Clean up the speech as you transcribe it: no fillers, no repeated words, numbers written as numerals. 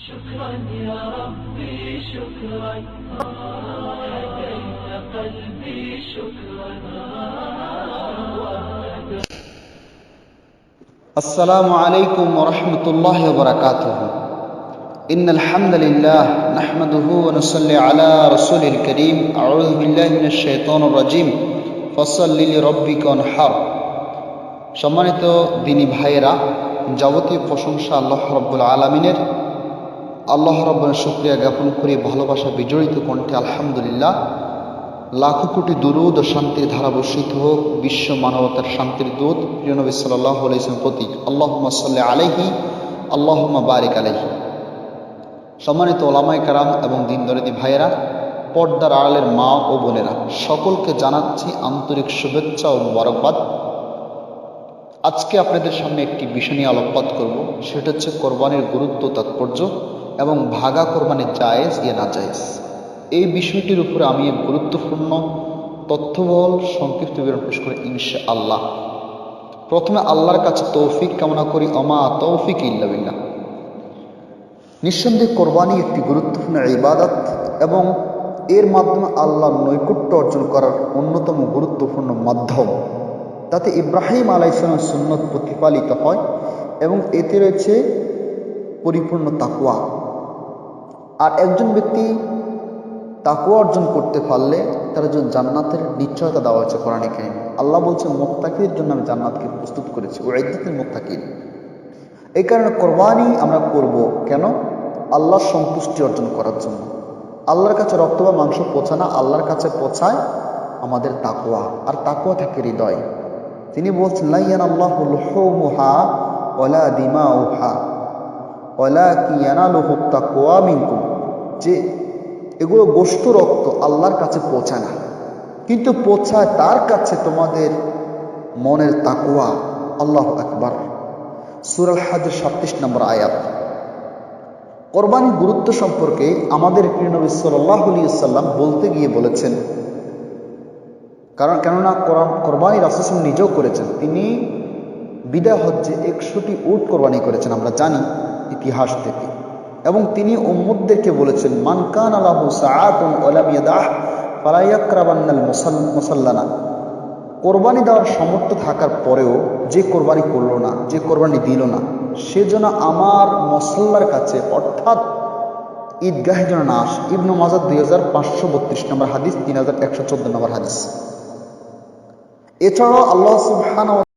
شكرا يا ربي شكرا هديت قلبي شكرا السلام عليكم ورحمة الله وبركاته إن الحمد لله نحمده ونصلي على رسول الكريم أعوذ بالله من الشيطان الرجيم فصل لربك وانحر সম্মানিত দিনী ভাইয়েরা, যাবতীয় প্রশংসা আল্লাহ রাব্বুল আলামিনের। আল্লাহ রাব্বুল শুকরিয়া জ্ঞাপন করে ভালোবাসা বিজড়িত কণ্ঠে আলহামদুলিল্লাহ, লাখো কোটি দুরূদ ও শান্তির ধারা বর্ষিত হোক বিশ্ব মানবতার শান্তির দূত প্রিয় নবী সাল্লাল্লাহু আলাইহি ওয়াসাল্লামের প্রতি। আল্লাহুম্মা সাল্লি আলাইহি আল্লাহুম্মা বারিক আলাইহি। সম্মানিত ওলামায়ে কেরাম এবং দিন দরদি ভাইয়েরা, পর্দার আড়ালের মা ও বোনেরা, সকলকে জানাচ্ছি আন্তরিক শুভেচ্ছা ও মোবারকবাদ। আজকে আপনাদের সামনে একটি বিষয় নিয়ে আলোকপাত করব, সেটা হচ্ছে কোরবানির গুরুত্ব, তাৎপর্য এবং ভাগা কোরবানি জায়েজ ইয়া না জায়েজ। এই বিষয়টির উপরে আমি এক গুরুত্বপূর্ণ তথ্যবহুল সংক্ষিপ্ত বিবরণ পেশ করি ইনশাআল্লাহ। প্রথমে আল্লাহর কাছে তৌফিক কামনা করি, ওমা তৌফিক ইল্লা বিল্লাহ। নিঃসন্দেহে কোরবানি একটি গুরুত্বপূর্ণ ইবাদত এবং এর মাধ্যমে আল্লাহর নৈকট্য অর্জন করার অন্যতম গুরুত্বপূর্ণ মাধ্যম। তাতে ইব্রাহিম আলাইহিস সালামের সুন্নত প্রতিপালিত হয় এবং এতে রয়েছে পরিপূর্ণ তাকওয়া। আর একজন ব্যক্তি তাকওয়া অর্জন করতে পারলে তার জন্য জান্নাতের নিশ্চয়তা দেওয়া হয়েছে কোরআনে কারিমে। আল্লাহ বলছেন, মুত্তাকিদের জন্য আমি জান্নাতকে প্রস্তুত করেছি, উইদ্দাতুল মুত্তাকিন। এই কারণে কোরবানি আমরা করব কেন? আল্লাহর সন্তুষ্টি অর্জন করার জন্য। আল্লাহর কাছে রক্ত বা মাংস পৌঁছায় না, আল্লাহর কাছে পৌঁছায় আমাদের তাকওয়া। আর তাকওয়া থাকে হৃদয়। তিনি বলছেন, লা ইয়ানাল্লাহু লুহুমুহা ওয়ালা দিমাউহা ওয়ালাকিন ইয়ানালুহুত তাকওয়া মিনকুম। যে এগুলো গোশত রক্ত আল্লাহর কাছে পৌঁছায় না, কিন্তু পৌঁছায় তার কাছে তোমাদের মনের তাকওয়া। আল্লাহু আকবার। সূরা আল হজ্জের 37 নম্বর আয়াত। কোরবানির গুরুত্ব সম্পর্কে আমাদের প্রিয় নবী সাল্লাল্লাহু আলাইহি ওয়াসাল্লাম বলতে গিয়ে বলেছেন, কেননা কোরবানি রাসূল নিজেও করেছেন। তিনি বিদায় হজ্জে 100টি উট কোরবানি করেছেন, আমরা জানি ইতিহাস থেকে। এবং তিনি উম্মতদেরকে বলেছেন, মান কানা লাহু সাআতুন ওয়া লাম ইয়াদাহ ফালা ইয়াকরাবান্নাল মুসাল্লানা। কোরবানি দেওয়ার সামর্থ্য থাকার পরেও যে কোরবানি করলো না, যে কোরবানি দিল না, সে যেন আমার মুসাল্লার কাছে অর্থাৎ ঈদগাহে যেন না আসে। ইবনে মাজাহ 2532 নম্বর হাদিস, 3114 নম্বর হাদিস। এছাড়াও আল্লাহ সুবহানাহু